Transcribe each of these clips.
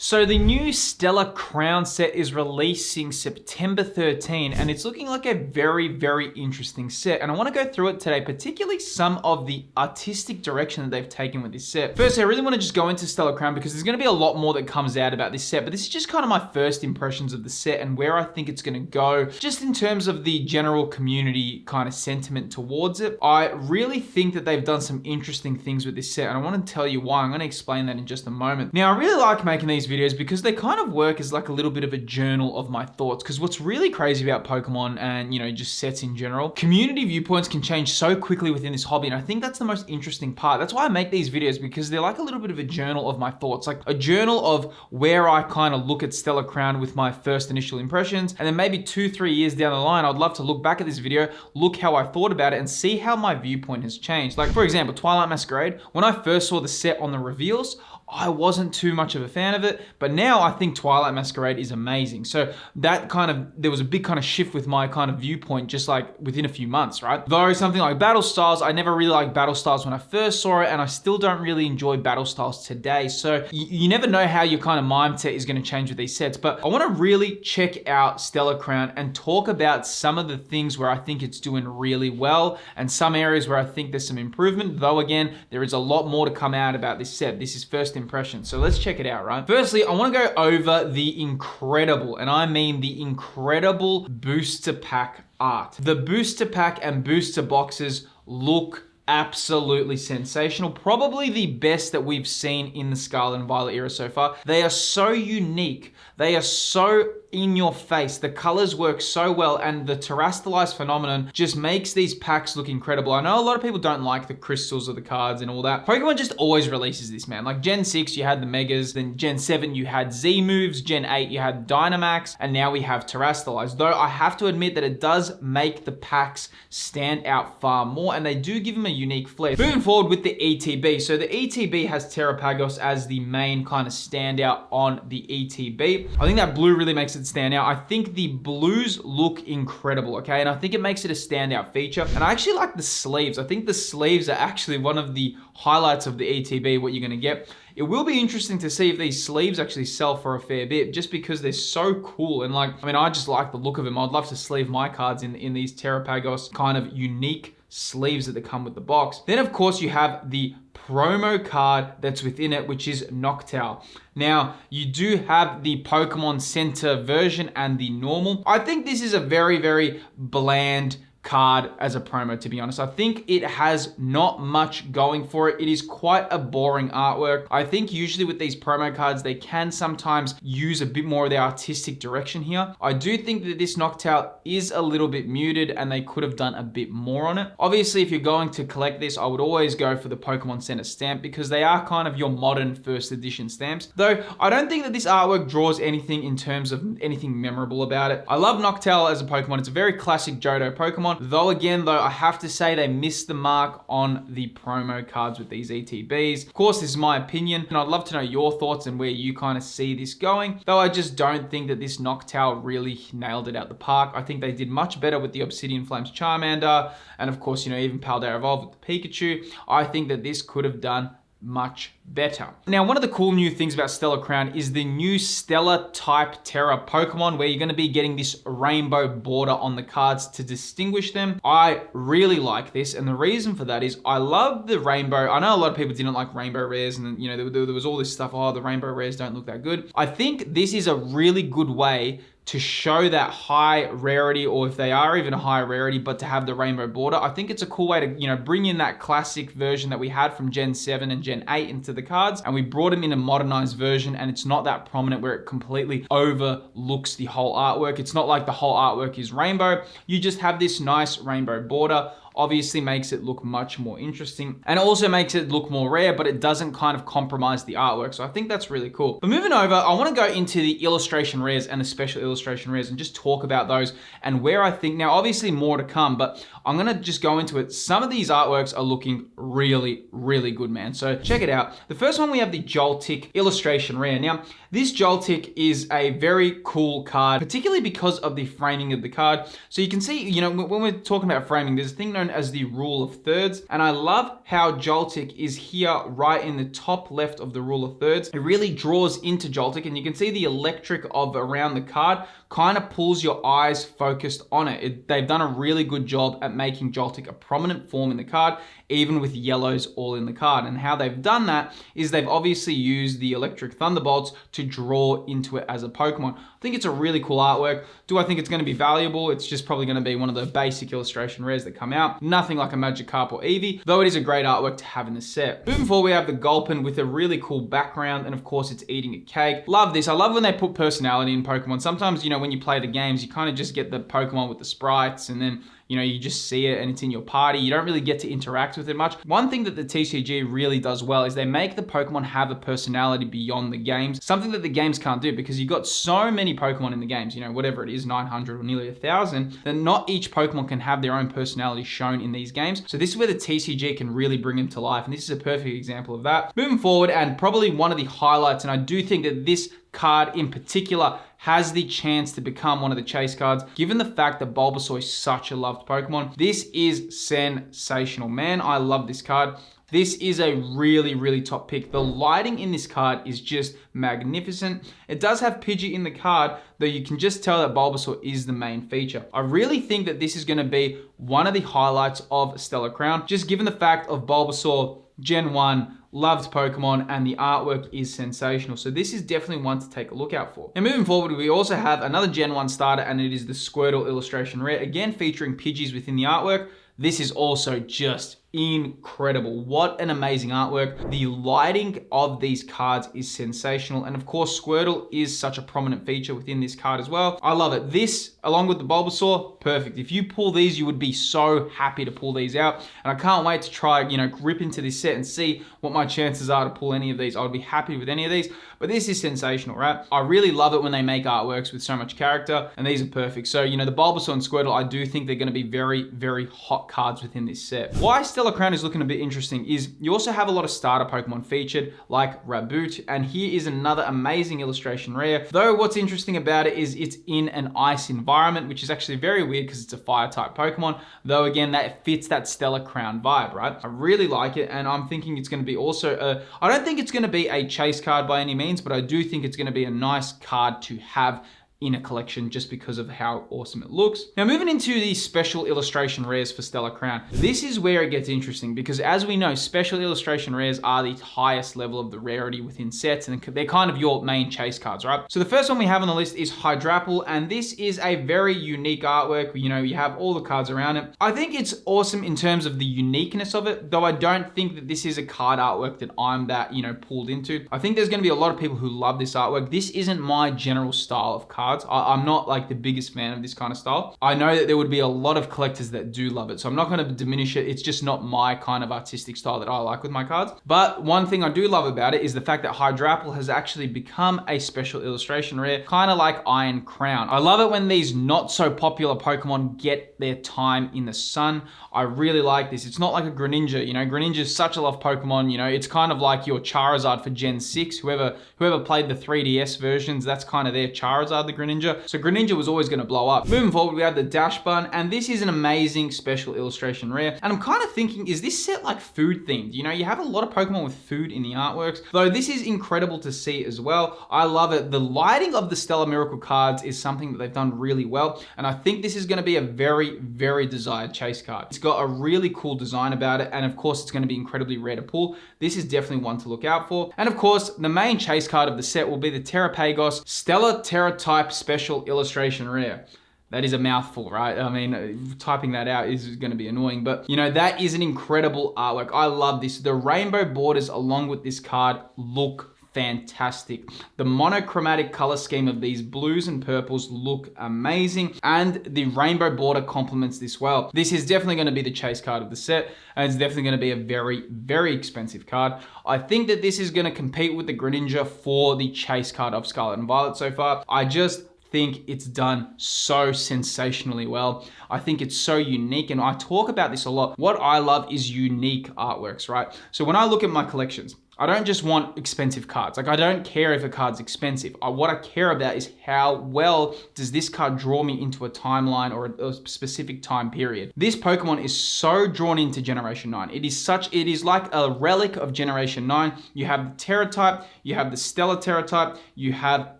So the new Stellar Crown set is releasing September 13, and it's looking like a very, very interesting set. And I want to go through it today, particularly some of the artistic direction that they've taken with this set. Firstly, I really want to just go into Stellar Crown because there's going to be a lot more that comes out about this set, but this is just kind of my first impressions of the set and where I think it's going to go, just in terms of the general community kind of sentiment towards it. I really think that they've done some interesting things with this set, and I want to tell you why. I'm going to explain that in just a moment. Now, I really like making these videos because they kind of work as like a little bit of a journal of my thoughts, because what's really crazy about Pokemon and, you know, just sets in general, community viewpoints can change so quickly within this hobby, and I think that's the most interesting part. That's why I make these videos, because they're like a little bit of a journal of my thoughts, like a journal of where I kind of look at Stellar Crown with my first initial impressions, and then maybe 2-3 years down the line, I'd love to look back at this video, look how I thought about it, and see how my viewpoint has changed. Like, for example, Twilight Masquerade, when I first saw the set on the reveals, I wasn't too much of a fan of it, but now I think Twilight Masquerade is amazing. So that kind of, there was a big kind of shift with my kind of viewpoint just like within a few months, right? Though something like Battle Styles, I never really liked Battle Styles when I first saw it, and I still don't really enjoy Battle Styles today. So you never know how your kind of mindset is going to change with these sets, but I want to really check out Stellar Crown and talk about some of the things where I think it's doing really well and some areas where I think there's some improvement, though again, there is a lot more to come out about this set. This is first impression. So let's check it out, right? Firstly, I want to go over the incredible, and I mean the incredible booster pack art. The booster pack and booster boxes look absolutely sensational. Probably the best that we've seen in the Scarlet and Violet era so far. They are so unique. They are so in your face. The colors work so well, and the terastallized phenomenon just makes these packs look incredible. I know a lot of people don't like the crystals of the cards and all that. Pokemon just always releases this, man. Like Gen 6, you had the Megas, then Gen 7, you had Z moves, Gen 8, you had Dynamax, and now we have terastallized. Though I have to admit that it does make the packs stand out far more, and they do give them a unique flair. Moving forward with the ETB. So the ETB has Terapagos as the main kind of standout on the ETB. I think that blue really makes it stand out. I think the blues look incredible, okay? And I think it makes it a standout feature. And I actually like the sleeves. I think the sleeves are actually one of the highlights of the ETB, what you're gonna get. It will be interesting to see if these sleeves actually sell for a fair bit, just because they're so cool. And like, I mean, I just like the look of them. I'd love to sleeve my cards in these Terapagos kind of unique sleeves that come with the box. Then of course you have the promo card that's within it, which is Noctowl. Now, you do have the Pokemon Center version and the normal. I think this is a very, very bland card as a promo, to be honest. I think it has not much going for it. It is quite a boring artwork. I think usually with these promo cards, they can sometimes use a bit more of the artistic direction here. I do think that this Noctowl is a little bit muted and they could have done a bit more on it. Obviously, if you're going to collect this, I would always go for the Pokemon Center stamp, because they are kind of your modern first edition stamps. Though I don't think that this artwork draws anything in terms of anything memorable about it. I love Noctowl as a Pokemon. It's a very classic Johto Pokemon. Though again, I have to say they missed the mark on the promo cards with these ETBs. Of course, this is my opinion, and I'd love to know your thoughts and where you kind of see this going. Though I just don't think that this Noctowl really nailed it out the park. I think they did much better with the Obsidian Flames Charmander, and of course, you know, even Paldea Evolved with the Pikachu. I think that this could have done much better. Now, one of the cool new things about Stellar Crown is the new Stellar type Tera Pokemon, where you're going to be getting this rainbow border on the cards to distinguish them. I really like this, and the reason for that is I love the rainbow. I know a lot of people didn't like rainbow rares, and you know, there was all this stuff, oh, the rainbow rares don't look that good. I think this is a really good way to show that high rarity, or if they are even a high rarity, but to have the rainbow border. I think it's a cool way to, you know, bring in that classic version that we had from Gen 7 and Gen 8 into the cards, and we brought them in a modernized version, and it's not that prominent where it completely overlooks the whole artwork. It's not like the whole artwork is rainbow. You just have this nice rainbow border. Obviously makes it look much more interesting, and also makes it look more rare, but it doesn't kind of compromise the artwork. So I think that's really cool. But moving over, I want to go into the illustration rares and the special illustration rares and just talk about those and where I think, now obviously more to come, but I'm going to just go into it. Some of these artworks are looking really, really good, man. So check it out. The first one, we have the Joltik illustration rare. Now, this Joltik is a very cool card, particularly because of the framing of the card. So you can see, you know, when we're talking about framing, there's a thing known known as the rule of thirds. And I love how Joltik is here right in the top left of the rule of thirds. It really draws into Joltik, and you can see the electric of around the card kind of pulls your eyes focused on it. They've done a really good job at making Joltik a prominent form in the card, even with yellows all in the card. And how they've done that is they've obviously used the electric thunderbolts to draw into it as a Pokemon. I think it's a really cool artwork. Do I think it's going to be valuable? It's just probably going to be one of the basic illustration rares that come out. Nothing like a Magikarp or Eevee, though it is a great artwork to have in the set. Moving forward, we have the Gulpin with a really cool background, and of course it's eating a cake. Love this. I love when they put personality in Pokemon. Sometimes, you know, when you play the games, you kind of just get the Pokemon with the sprites, and then you know, you just see it and it's in your party. You don't really get to interact with it much. One thing that the TCG really does well is they make the Pokemon have a personality beyond the games, something that the games can't do, because you've got so many Pokemon in the games, you know, whatever it is, 900 or nearly 1,000, that not each Pokemon can have their own personality shown in these games. So this is where the TCG can really bring them to life, and this is a perfect example of that. Moving forward, and probably one of the highlights, and I do think that this card in particular has the chance to become one of the chase cards, given the fact that Bulbasaur is such a loved Pokemon. This is sensational. Man, I love this card. This is a really, really top pick. The lighting in this card is just magnificent. It does have Pidgey in the card, though you can just tell that Bulbasaur is the main feature. I really think that this is going to be one of the highlights of Stellar Crown, just given the fact of Bulbasaur Gen 1, loved Pokemon, and the artwork is sensational. So this is definitely one to take a look out for. And moving forward, we also have another Gen 1 starter, and it is the Squirtle illustration rare, again featuring Pidgeys within the artwork. This is also just incredible. What an amazing artwork. The lighting of these cards is sensational, and of course Squirtle is such a prominent feature within this card as well. I love it. This, along with the Bulbasaur, perfect. If you pull these, you would be so happy to pull these out, and I can't wait to try, you know, rip into this set and see what my chances are to pull any of these. I would be happy with any of these, but this is sensational, right? I really love it when they make artworks with so much character, and these are perfect. So, you know, the Bulbasaur and Squirtle, I do think they're going to be very, very hot cards within this set. Why Stellar Crown is looking a bit interesting is you also have a lot of starter Pokemon featured, like Raboot, and here is another amazing illustration rare. Though what's interesting about it is it's in an ice environment, which is actually very weird because it's a fire type Pokemon, though again, that fits that Stellar Crown vibe, right? I really like it, and I'm thinking it's going to be also I don't think it's going to be a chase card by any means, but I do think it's going to be a nice card to have in a collection just because of how awesome it looks. Now moving into the special illustration rares for Stellar Crown, this is where it gets interesting, because as we know, special illustration rares are the highest level of the rarity within sets, and they're kind of your main chase cards, right? So the first one we have on the list is Hydrapple, and this is a very unique artwork. You know, you have all the cards around it. I think it's awesome in terms of the uniqueness of it, though I don't think that this is a card artwork that I'm that, you know, pulled into. I think there's going to be a lot of people who love this artwork. This isn't my general style of card. I'm not like the biggest fan of this kind of style. I know that there would be a lot of collectors that do love it, so I'm not going to diminish it. It's just not my kind of artistic style that I like with my cards. But one thing I do love about it is the fact that Hydrapple has actually become a special illustration rare, kind of like Iron Crown. I love it when these not so popular Pokemon get their time in the sun. I really like this. It's not like a Greninja, you know, Greninja is such a loved Pokemon, you know, it's kind of like your Charizard for Gen 6. Whoever played the 3DS versions, that's kind of their Charizard, the Greninja. So Greninja was always going to blow up. Moving forward, we have the Dachsbun, and this is an amazing special illustration rare. And I'm kind of thinking, is this set like food themed? You know, you have a lot of Pokemon with food in the artworks, though this is incredible to see as well. I love it. The lighting of the Stellar Miracle cards is something that they've done really well, and I think this is going to be a very, very desired chase card. It's got a really cool design about it, and of course it's going to be incredibly rare to pull. This is definitely one to look out for. And of course, the main chase card of the set will be the Terapagos Stellar Tera type special illustration rare. That is a mouthful, right? I mean, typing that out is going to be annoying, but you know, that is an incredible artwork. I love this. The rainbow borders along with this card look fantastic. The monochromatic color scheme of these blues and purples look amazing, and the rainbow border complements this well. This is definitely going to be the chase card of the set, and it's definitely going to be a very, very expensive card. I think that this is going to compete with the Greninja for the chase card of Scarlet and Violet so far. I just think it's done so sensationally well. I think it's so unique, and I talk about this a lot. What I love is unique artworks, right? So when I look at my collections, I don't just want expensive cards. Like I don't care if a card's expensive. What I care about is how well does this card draw me into a timeline or a specific time period. This Pokemon is so drawn into Generation 9. It is like a relic of Generation 9. You have the Tera type, you have the Stellar Tera type, you have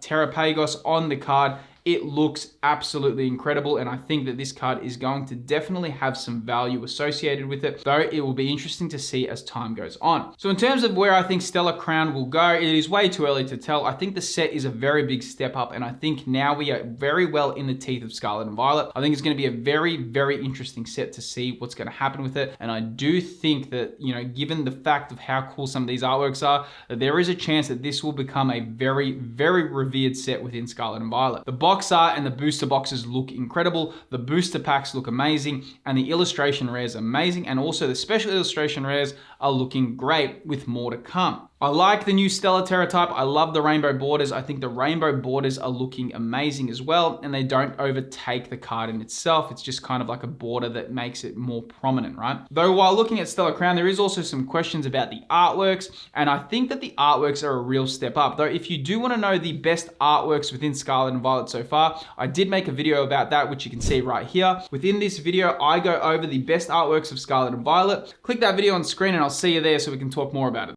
Terapagos on the card. It looks absolutely incredible, and I think that this card is going to definitely have some value associated with it, though it will be interesting to see as time goes on. So in terms of where I think Stellar Crown will go, it is way too early to tell. I think the set is a very big step up, and I think now we are very well in the teeth of Scarlet and Violet. I think it's going to be a very, very interesting set to see what's going to happen with it, and I do think that, you know, given the fact of how cool some of these artworks are, that there is a chance that this will become a very, very revered set within Scarlet and Violet. The box art and the booster boxes look incredible, the booster packs look amazing, and the illustration rares amazing, and also the special illustration rares are looking great with more to come. I like the new Stellar Tera type. I love the rainbow borders. I think the rainbow borders are looking amazing as well, and they don't overtake the card in itself. It's just kind of like a border that makes it more prominent, right? Though while looking at Stellar Crown, there is also some questions about the artworks, and I think that the artworks are a real step up. Though if you do want to know the best artworks within Scarlet and Violet so far, I did make a video about that, which you can see right here. Within this video, I go over the best artworks of Scarlet and Violet. Click that video on screen and I'll see you there so we can talk more about it.